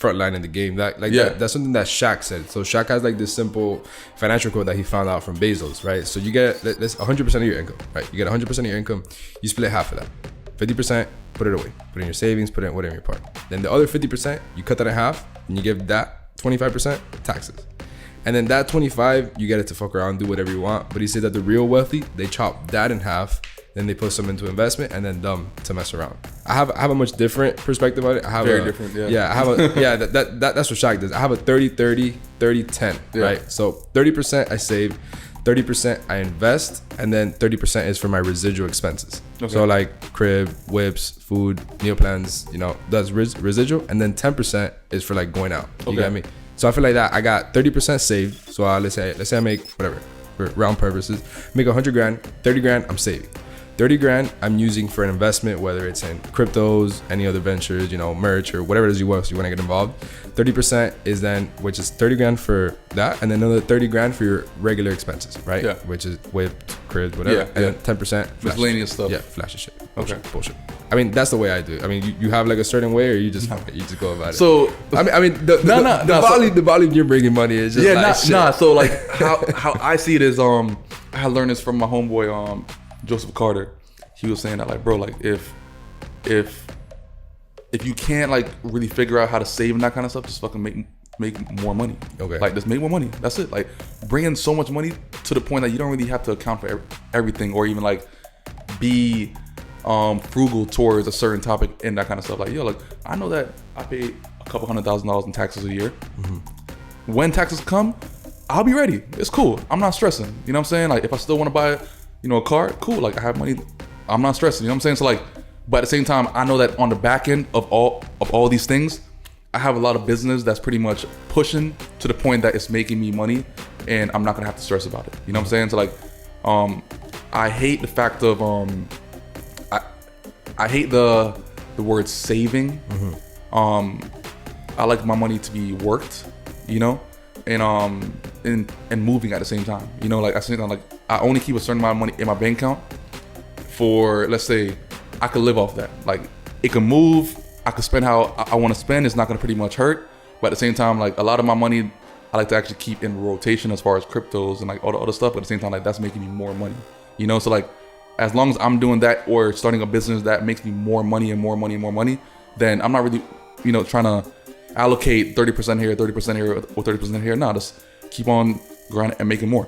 front line in the game. That's something that Shaq said. So Shaq has like this simple financial quote that he found out from Bezos, right? So you get that's 100% of your income, right? You get 100% of your income. You split half of that, 50%, put it away, put it in your savings, put it in whatever your part. Then the other 50%, you cut that in half, and you give that 25% taxes. And then that 25, you get it to fuck around, do whatever you want. But he said that the real wealthy, they chop that in half, then they put some into investment, and then dumb to mess around. I have a much different perspective on it. I have very different, yeah. Yeah, I have that's what Shaq does. I have a 30-30, 30-10, yeah. Right? So 30% I save, 30% I invest, and then 30% is for my residual expenses. Okay. So like crib, whips, food, meal plans, that's residual, and then 10% is for like going out. You get me? So I feel like that I got 30% saved. So let's say I make whatever, for round purposes, make 100 grand, 30 grand I'm saving. 30 grand I'm using for an investment, whether it's in cryptos, any other ventures, merch or whatever it is you want to get involved. 30% is then, which is 30 grand for that, and then another 30 grand for your regular expenses, right? Yeah. Which is whipped, cribs, whatever. Yeah, and then 10% miscellaneous stuff. Yeah, flashy shit. Bullshit. I mean, that's the way I do it. I mean, you have like a certain way, or you just go about it. So the volume you're bringing money is just So like how I see it is, I had learned this from my homeboy Joseph Carter. He was saying that like, bro, like if you can't like really figure out how to save and that kind of stuff, just fucking make more money. Okay. Like just make more money. That's it. Like bring in so much money to the point that you don't really have to account for everything, or even like be frugal towards a certain topic and that kind of stuff. Like, yo, like I know that I pay a couple $100,000 in taxes a year. Mm-hmm. When taxes come, I'll be ready. It's cool. I'm not stressing. You know what I'm saying? Like if I still want to buy a car, cool. Like I have money. I'm not stressing. You know what I'm saying? So like, but at the same time, I know that on the back end of all these things, I have a lot of business that's pretty much pushing to the point that it's making me money, and I'm not gonna have to stress about it. You know what I'm saying? So like, I hate the fact of I hate the word saving. Mm-hmm. I like my money to be worked, and moving at the same time. Like I think like I only keep a certain amount of money in my bank account for, let's say, I could live off that. Like it can move, I could spend how I want to spend. It's not gonna pretty much hurt. But at the same time, like a lot of my money, I like to actually keep in rotation as far as cryptos and like all the other stuff. But at the same time, like that's making me more money. So like as long as I'm doing that or starting a business that makes me more money and more money and more money, then I'm not really, trying to allocate 30% here, 30% here, or 30% here. No, just keep on grinding and making more.